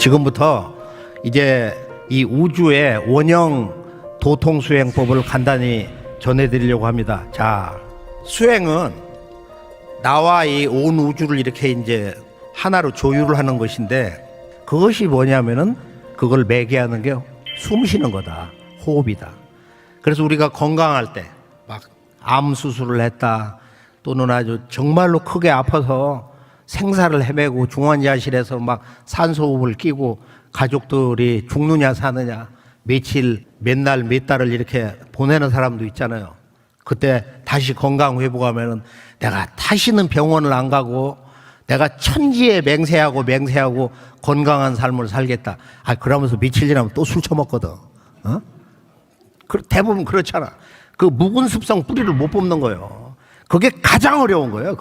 지금부터 이제 이 우주의 원형 도통 수행법을 간단히 전해드리려고 합니다. 자, 수행은 나와 이 온 우주를 이렇게 이제 하나로 조율을 하는 것인데, 그것이 뭐냐면은 그걸 매개하는 게 숨 쉬는 거다, 호흡이다. 그래서 우리가 건강할 때 막 암 수술을 했다, 또는 아주 정말로 크게 아파서 생사를 헤매고 중환자실에서 막 산소호흡을 끼고 가족들이 죽느냐 사느냐 며칠 몇 날 몇 달을 이렇게 보내는 사람도 있잖아요. 그때 다시 건강 회복하면은 내가 다시는 병원을 안 가고 내가 천지에 맹세하고 건강한 삶을 살겠다. 그러면서 며칠 지나면 또 술 처먹거든. 대부분 그렇잖아. 그 묵은 습성 뿌리를 못 뽑는 거예요. 그게 가장 어려운 거예요.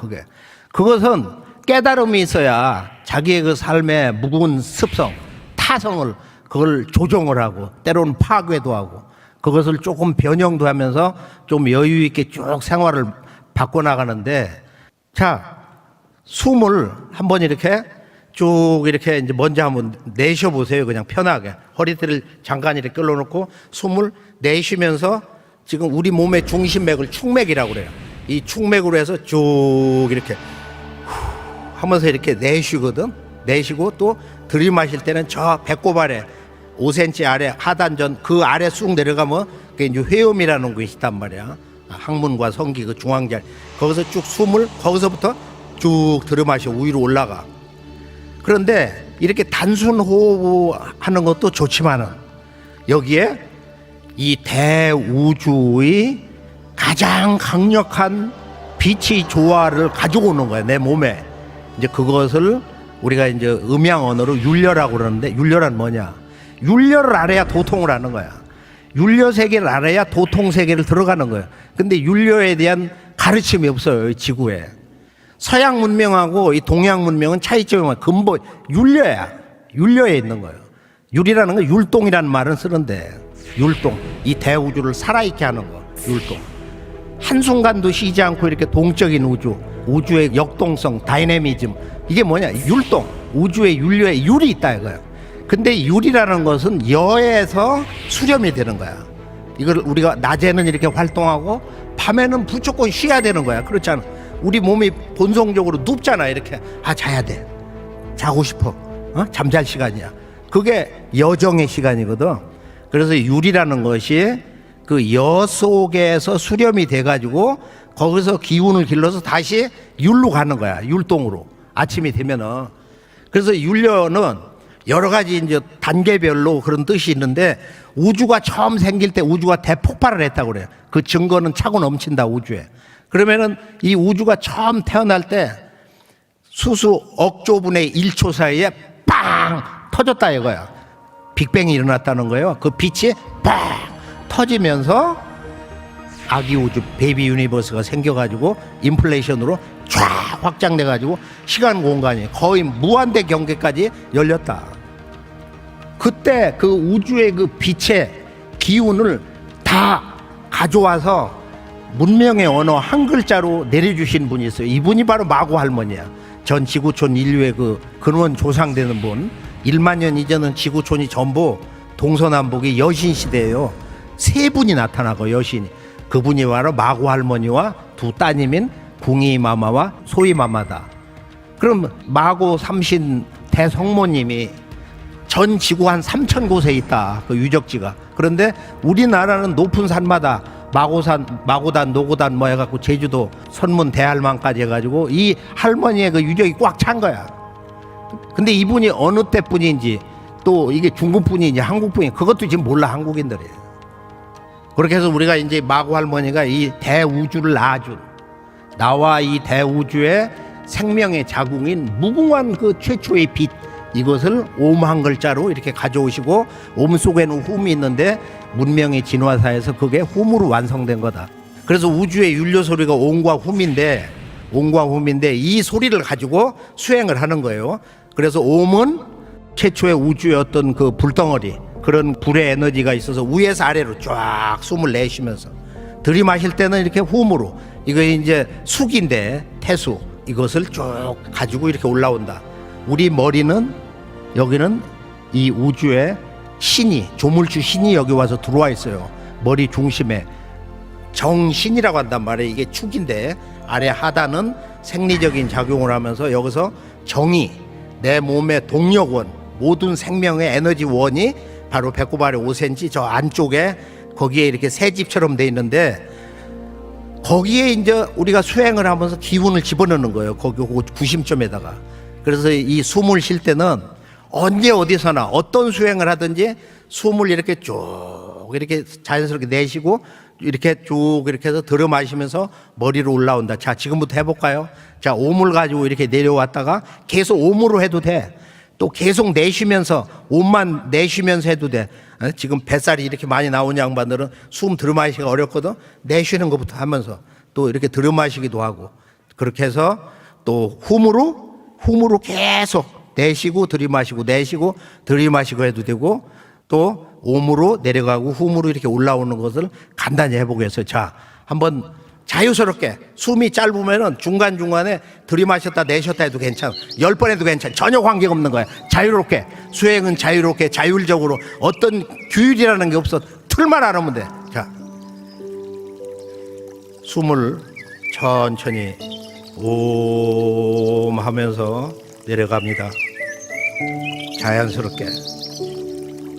그것은 깨달음이 있어야 자기의 그 삶의 묵은 습성, 타성을 그걸 조정을 하고 때로는 파괴도 하고 그것을 조금 변형도 하면서 좀 여유 있게 쭉 생활을 바꿔나가는데, 자, 숨을 한번 이렇게 쭉 이렇게 이제 먼저 한번 내쉬어 보세요. 그냥 편하게 허리띠를 잠깐 이렇게 끌어놓고 숨을 내쉬면서 지금 우리 몸의 중심맥을 축맥이라고 그래요. 이 축맥으로 해서 쭉 이렇게 하면서 이렇게 내쉬거든. 내쉬고 또 들이마실 때는 저 배꼽 아래 5cm 아래 하단전 그 아래 쑥 내려가면 그게 이제 회음이라는 것이 있단 말이야. 항문과 성기 그 중앙자 거기서 쭉 숨을 거기서부터 쭉 들이마시고 위로 올라가. 그런데 이렇게 단순 호흡하는 것도 좋지만은 여기에 이 대우주의 가장 강력한 빛의 조화를 가지고 오는 거야, 내 몸에. 이제 그것을 우리가 이제 음양 언어로 율려라고 그러는데, 율려란 뭐냐? 율려를 알아야 도통을 하는 거야. 율려 세계를 알아야 도통 세계를 들어가는 거야. 근데 율려에 대한 가르침이 없어요, 이 지구에. 서양 문명하고 이 동양 문명은 차이점이 근본 율려야. 율려에 있는 거예요. 율이라는 건 율동이라는 말은 쓰는데, 율동, 이 대우주를 살아있게 하는 거, 율동. 한순간도 쉬지 않고 이렇게 동적인 우주의 역동성, 다이내미즘, 이게 뭐냐? 율동, 우주의 율려에 율이 있다 이거야. 근데 율이라는 것은 여에서 수렴이 되는 거야. 이걸 우리가 낮에는 이렇게 활동하고 밤에는 무조건 쉬어야 되는 거야. 그렇잖아. 우리 몸이 본성적으로 눕잖아. 이렇게 자야 돼, 자고 싶어, 잠잘 시간이야. 그게 여정의 시간이거든. 그래서 율이라는 것이 그 여 속에서 수렴이 돼가지고 거기서 기운을 길러서 다시 율로 가는 거야. 율동으로 아침이 되면은. 그래서 율려는 여러 가지 이제 단계별로 그런 뜻이 있는데, 우주가 처음 생길 때 우주가 대폭발을 했다고 그래요. 그 증거는 차고 넘친다, 우주에. 그러면은 이 우주가 처음 태어날 때 수수 억조분의 1초 사이에 빵 터졌다 이거야. 빅뱅이 일어났다는 거예요. 그 빛이 빵 터지면서 아기 우주 베이비 유니버스가 생겨가지고 인플레이션으로 쫙 확장돼가지고 시간 공간이 거의 무한대 경계까지 열렸다. 그때 그 우주의 그 빛의 기운을 다 가져와서 문명의 언어 한 글자로 내려주신 분이 있어요. 이분이 바로 마고 할머니야. 전 지구촌 인류의 그 근원 조상되는 분. 1만 년 이전은 지구촌이 전부 동서남북이 여신 시대예요. 세 분이 나타나고, 여신이. 그분이 바로 마고 할머니와 두 따님인 궁이 마마와 소이 마마다. 그럼 마고 삼신 대성모님이 전 지구 한 3천 곳에 있다, 그 유적지가. 그런데 우리나라는 높은 산마다 마고산, 마고단, 노고단 뭐 해갖고 제주도 선문 대할망까지 해가지고 이 할머니의 그 유적이 꽉 찬 거야. 근데 이분이 어느 때 분인지, 또 이게 중국 분인지 한국 분인지 그것도 지금 몰라, 한국인들이. 그렇게 해서 우리가 이제 마고 할머니가 이 대우주를 낳아준, 나와 이 대우주의 생명의 자궁인 무궁한 그 최초의 빛, 이것을 옴 한 글자로 이렇게 가져오시고, 옴 속에는 훔이 있는데 문명의 진화사에서 그게 훔으로 완성된 거다. 그래서 우주의 율려 소리가 옴과 훔인데 이 소리를 가지고 수행을 하는 거예요. 그래서 옴은 최초의 우주의 어떤 그 불덩어리, 그런 불의 에너지가 있어서 위에서 아래로 쫙 숨을 내쉬면서, 들이마실 때는 이렇게 훔으로, 이거 이제 숙인데 태수, 이것을 쭉 가지고 이렇게 올라온다. 우리 머리는 여기는 이 우주에 신이, 조물주 신이 여기 와서 들어와 있어요. 머리 중심에 정신이라고 한단 말이에요. 이게 축인데 아래 하단은 생리적인 작용을 하면서 여기서 정이, 내 몸의 동력원, 모든 생명의 에너지원이 바로 배꼽 아래 5cm 저 안쪽에 거기에 이렇게 새 집처럼 돼 있는데, 거기에 이제 우리가 수행을 하면서 기운을 집어넣는 거예요. 거기 구심점에다가. 그래서 이 숨을 쉴 때는 언제 어디서나 어떤 수행을 하든지 숨을 이렇게 쭉 이렇게 자연스럽게 내쉬고 이렇게 쭉 이렇게 해서 들어 마시면서 머리로 올라온다. 자, 지금부터 해볼까요? 자, 오물 가지고 이렇게 내려왔다가 계속 오물로 해도 돼. 또 계속 내쉬면서, 옷만 내쉬면서 해도 돼. 지금 뱃살이 이렇게 많이 나온 양반들은 숨 들어 마시기가 어렵거든. 내쉬는 것부터 하면서 또 이렇게 들어 마시기도 하고, 그렇게 해서 또 훔으로 계속 내쉬고 들이마시고 내쉬고 들이마시고 해도 되고, 또 오므로 내려가고 훔으로 이렇게 올라오는 것을 간단히 해보겠어요. 자, 한번 자유스럽게, 숨이 짧으면은 중간중간에 들이마셨다 내쉬었다 해도 괜찮아. 10번 해도 괜찮아. 전혀 관계가 없는 거야. 자유롭게. 수행은 자유롭게, 자율적으로. 어떤 규율이라는 게 없어. 틀만 알으면 돼. 자, 숨을 천천히 옴 하면서 내려갑니다. 자연스럽게.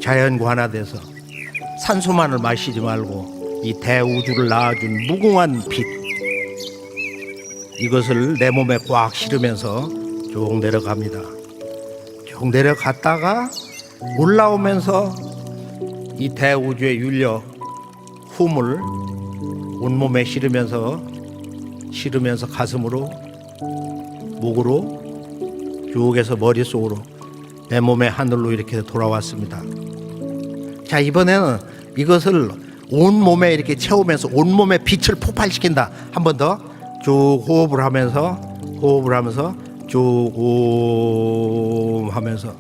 자연관화돼서 산소만을 마시지 말고 이 대우주를 낳아준 무궁한 빛, 이것을 내 몸에 꽉 실으면서 쭉 내려갑니다. 쭉 내려갔다가 올라오면서 이 대우주의 윤력, 훔을 온몸에 실으면서 가슴으로, 목으로 쭉 해서 머릿속으로, 내 몸의 하늘로 이렇게 돌아왔습니다. 자, 이번에는 이것을 온몸에 이렇게 채우면서 온몸에 빛을 폭발시킨다. 한 번 더 쭉 호흡을 하면서 쭉 옴 하면서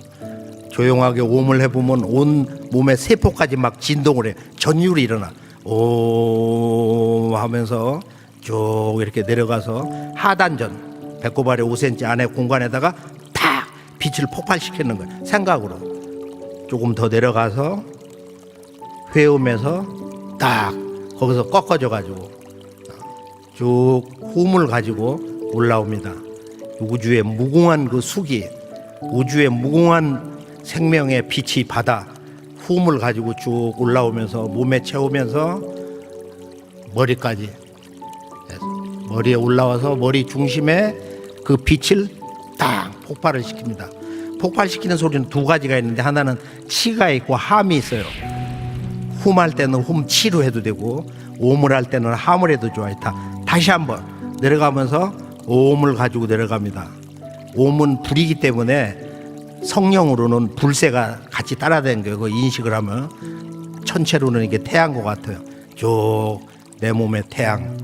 조용하게 옴을 해보면 온 몸의 세포까지 막 진동을 해. 전율이 일어나. 옴 하면서 쭉 이렇게 내려가서 하단전, 배꼽 아래 5cm 안에 공간에다가 탁 빛을 폭발시키는 거예요. 생각으로. 조금 더 내려가서 회음에서 딱 거기서 꺾어져 가지고 쭉 훔을 가지고 올라옵니다. 우주의 무궁한 그 수기, 우주의 무궁한 생명의 빛이 바다, 훔을 가지고 쭉 올라오면서 몸에 채우면서 머리까지, 머리에 올라와서 머리 중심에 그 빛을 딱 폭발을 시킵니다. 폭발시키는 소리는 두 가지가 있는데, 하나는 치가 있고 함이 있어요. 훔할 때는 훔치로 해도 되고, 옴을 할 때는 함을 해도 좋아요. 다시 한번 내려가면서 옴을 가지고 내려갑니다. 옴은 불이기 때문에 성령으로는 불새가 같이 따라다니는 거예요. 그 인식을 하면 천체로는 이게 태양과 같아요. 쭉 내 몸에 태양,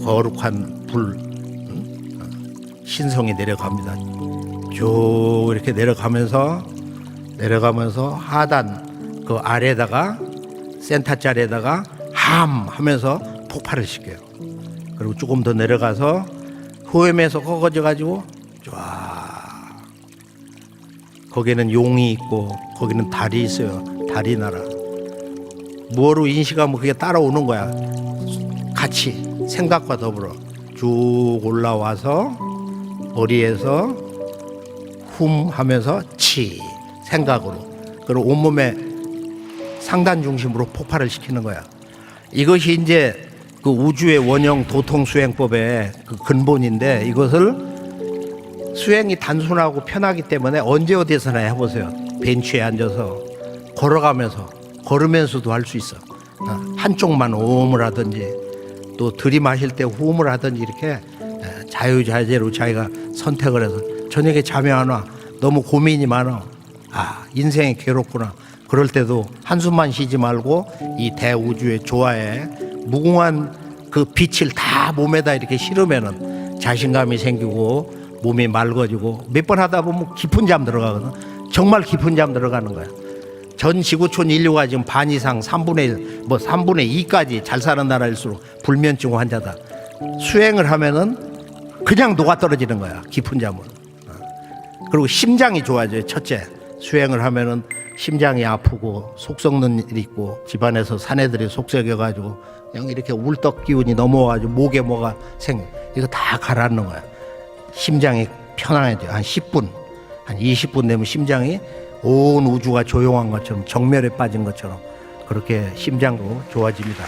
거룩한 불, 신성이 내려갑니다. 쭉 이렇게 내려가면서 하단 그 아래에다가, 센터 자리에다가 함 하면서 폭발을 시켜요. 그리고 조금 더 내려가서 호엠에서 꺾어져 가지고 쫙, 거기는 용이 있고 거기는 달이 있어요. 달이 나라. 무엇으로 인식하면 그게 따라오는 거야. 같이 생각과 더불어 쭉 올라와서 머리에서 훔 하면서 치, 생각으로, 그리고 온몸에 상단 중심으로 폭발을 시키는 거야. 이것이 이제 그 우주의 원형 도통수행법의 그 근본인데, 이것을 수행이 단순하고 편하기 때문에 언제 어디서나 해보세요. 벤치에 앉아서 걸으면서도 할 수 있어. 한쪽만 오음을 하든지, 또 들이마실 때 호흡을 하든지, 이렇게 자유자재로 자기가 선택을 해서, 저녁에 잠이 안 와, 너무 고민이 많아, 인생이 괴롭구나, 그럴 때도 한숨만 쉬지 말고 이 대우주의 조화에 무궁한 그 빛을 다 몸에다 이렇게 실으면은 자신감이 생기고 몸이 맑아지고, 몇 번 하다 보면 깊은 잠 들어가거든. 정말 깊은 잠 들어가는 거야. 전 지구촌 인류가 지금 반 이상 3분의 2까지 잘 사는 나라일수록 불면증 환자다. 수행을 하면은 그냥 녹아 떨어지는 거야, 깊은 잠은. 그리고 심장이 좋아져요. 첫째, 수행을 하면은 심장이 아프고 속 썩는 일이 있고 집안에서 사내들이 속 썩여가지고 그냥 이렇게 울떡 기운이 넘어와가지고 목에 뭐가 이거 다 가라앉는 거야. 심장이 편안해져요. 한 10분, 한 20분 되면 심장이 온 우주가 조용한 것처럼 정멸에 빠진 것처럼 그렇게 심장도 좋아집니다.